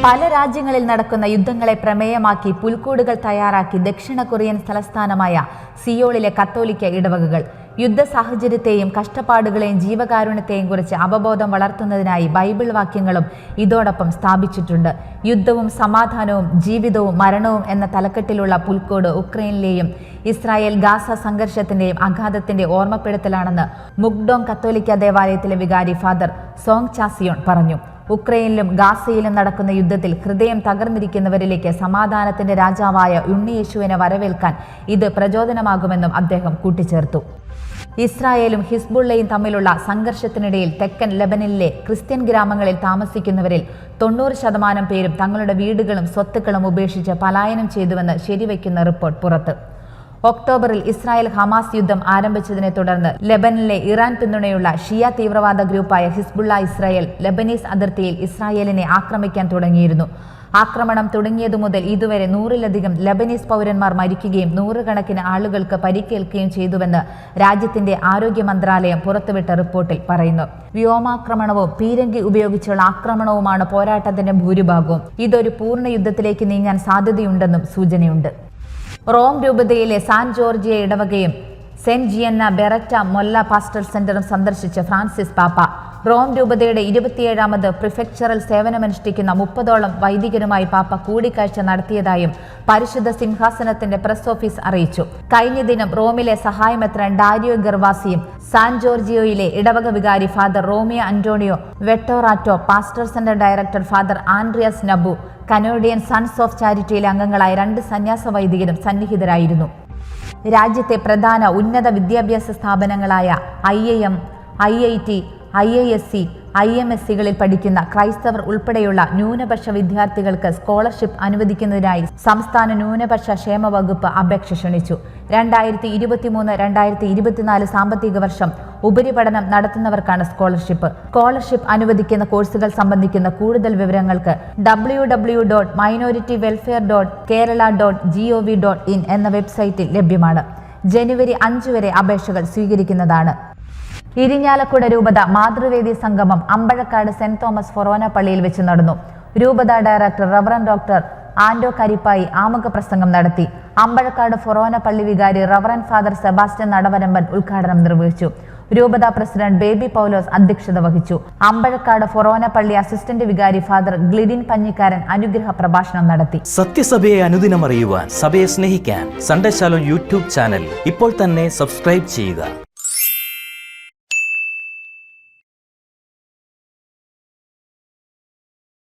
പല രാജ്യങ്ങളിൽ നടക്കുന്ന യുദ്ധങ്ങളെ പ്രമേയമാക്കി പുൽക്കൂടുകൾ തയ്യാറാക്കി ദക്ഷിണ കൊറിയൻ തലസ്ഥാനമായ സിയോളിലെ കത്തോലിക്ക ഇടവകകൾ യുദ്ധ സാഹചര്യത്തെയും കഷ്ടപ്പാടുകളെയും ജീവകാരുണ്യത്തെയും കുറിച്ച് അവബോധം വളർത്തുന്നതിനായി ബൈബിൾ വാക്യങ്ങളും ഇതോടൊപ്പം സ്ഥാപിച്ചിട്ടുണ്ട്. യുദ്ധവും സമാധാനവും ജീവിതവും മരണവും എന്ന തലക്കെട്ടിലുള്ള പുൽക്കൂട് ഉക്രൈനിലെയും ഇസ്രായേൽ ഗാസ സംഘർഷത്തിന്റെയും ആഘാതത്തിന്റെ ഓർമ്മപ്പെടുത്തലാണെന്ന് മുഗ്ഡോങ് കത്തോലിക്ക ദേവാലയത്തിലെ വികാരി ഫാദർ സോങ് ചാസിയോൺ പറഞ്ഞു. ഉക്രൈനിലും ഗാസയിലും നടക്കുന്ന യുദ്ധത്തിൽ ഹൃദയം തകർന്നിരിക്കുന്നവരിലേക്ക് സമാധാനത്തിന്റെ രാജാവായ ഉണ്ണിയേശുവിനെ വരവേൽക്കാൻ ഇത് പ്രചോദനമാകുമെന്നും അദ്ദേഹം കൂട്ടിച്ചേർത്തു. ഇസ്രായേലും ഹിസ്ബുള്ളയും തമ്മിലുള്ള സംഘർഷത്തിനിടയിൽ തെക്കൻ ലെബനനിലെ ക്രിസ്ത്യൻ ഗ്രാമങ്ങളിൽ താമസിക്കുന്നവരിൽ 90% പേരും തങ്ങളുടെ വീടുകളും സ്വത്തുക്കളും ഉപേക്ഷിച്ച് പലായനം ചെയ്തുവെന്ന് ശരിവയ്ക്കുന്ന റിപ്പോർട്ട് പുറത്ത്. ഒക്ടോബറിൽ ഇസ്രായേൽ ഹമാസ് യുദ്ധം ആരംഭിച്ചതിനെ തുടർന്ന് ലെബനനിലെ ഇറാൻ പിന്തുണയുള്ള ഷിയ തീവ്രവാദ ഗ്രൂപ്പായ ഹിസ്ബുള്ള ഇസ്രായേൽ ലെബനീസ് അതിർത്തിയിൽ ഇസ്രായേലിനെ ആക്രമിക്കാൻ തുടങ്ങിയിരുന്നു. ആക്രമണം തുടങ്ങിയതു മുതൽ ഇതുവരെ 100-ലധികം ലെബനീസ് പൗരന്മാർ മരിക്കുകയും 100-കണക്കിന് ആളുകൾക്ക് പരിക്കേൽക്കുകയും ചെയ്തുവെന്ന് രാജ്യത്തിന്റെ ആരോഗ്യ മന്ത്രാലയം പുറത്തുവിട്ട റിപ്പോർട്ടിൽ പറയുന്നു. വ്യോമാക്രമണവും പീരങ്കി ഉപയോഗിച്ചുള്ള ആക്രമണവുമാണ് പോരാട്ടത്തിന്റെ ഭൂരിഭാഗവും. ഇതൊരു പൂർണ്ണ യുദ്ധത്തിലേക്ക് നീങ്ങാൻ സാധ്യതയുണ്ടെന്നും സൂചനയുണ്ട്. റോം രൂപതയിലെ സാൻ ജോർജിയ ഇടവകയും Saint Gianna Beretta Molla pastoral സെന്ററും സന്ദർശിച്ച ഫ്രാൻസിസ് പാപ്പ റോം രൂപതയുടെ 27ാമത് പ്രിഫെക്ചറൽ സേവനമനുഷ്ഠിക്കുന്ന 30ഓളം വൈദികരുമായി പാപ്പ കൂടിക്കാഴ്ച നടത്തിയതായും പരിശുദ്ധ സിംഹാസനത്തിന്റെ പ്രസ് ഓഫീസ് അറിയിച്ചു. കഴിഞ്ഞ ദിനം റോമിലെ സഹായമെത്രാൻ ഡാരിയോ ഗർവാസിയും സാൻ ജോർജിയോയിലെ ഇടവക വികാരി father Romeo Antonio Vettorato, pastor center director father Andreas Nabu, കനോഡിയൻ സൺസ് ഓഫ് ചാരിറ്റിയിലെ അംഗങ്ങളായ 2 സന്യാസ വൈദികരും സന്നിഹിതരായിരുന്നു. രാജ്യത്തെ പ്രധാന ഉന്നത വിദ്യാഭ്യാസ സ്ഥാപനങ്ങളായ IIM, IIT, IISc, IMScകളിൽ പഠിക്കുന്ന ക്രൈസ്തവർ ഉൾപ്പെടെയുള്ള ന്യൂനപക്ഷ വിദ്യാർത്ഥികൾക്ക് സ്കോളർഷിപ്പ് അനുവദിക്കുന്നതിനായി സംസ്ഥാന ന്യൂനപക്ഷ ക്ഷേമ വകുപ്പ് അപേക്ഷ ക്ഷണിച്ചു. 2023-2024 സാമ്പത്തിക വർഷം ഉപരിപഠനം നടത്തുന്നവർക്കാണ് സ്കോളർഷിപ്പ് അനുവദിക്കുന്ന കോഴ്സുകൾ സംബന്ധിക്കുന്ന കൂടുതൽ വിവരങ്ങൾക്ക് www.minority-welfare.kerala.gov.in എന്ന വെബ്സൈറ്റിൽ ലഭ്യമാണ്. ജനുവരി 5 വരെ അപേക്ഷകൾ സ്വീകരിക്കുന്നതാണ്. ഇരിഞ്ഞാലക്കുട രൂപത മാതൃവേദി സംഗമം അമ്പഴക്കാട് സെന്റ് തോമസ് ഫൊറോന പള്ളിയിൽ വെച്ച് നടന്നു. രൂപത ഡയറക്ടർ റവറൻ ഡോക്ടർ ആൻഡോ കരിപ്പായി ആമുഖ പ്രസംഗം നടത്തി. അമ്പഴക്കാട് ഫൊറോന പള്ളി വികാരി റവറൻ ഫാദർ സെബാസ്റ്റ്യൻ നടവരമ്പൻ ഉദ്ഘാടനം നിർവഹിച്ചു. രൂപത പ്രസിഡന്റ് ബേബി പൗലോസ് അധ്യക്ഷത വഹിച്ചു. അമ്പഴക്കാട് ഫൊറോന പള്ളി അസിസ്റ്റന്റ് വികാരി ഫാദർ ഗ്ലിഡിൻ പഞ്ഞിക്കാരൻ അനുഗ്രഹ പ്രഭാഷണം നടത്തി. സത്യസഭയെ അനുദിനം അറിയുവാൻ, സഭയെ സ്നേഹിക്കാൻ സൺഡേ ശാലോം യൂട്യൂബ് ചാനൽ ഇപ്പോൾ തന്നെ സബ്സ്ക്രൈബ് ചെയ്യുക.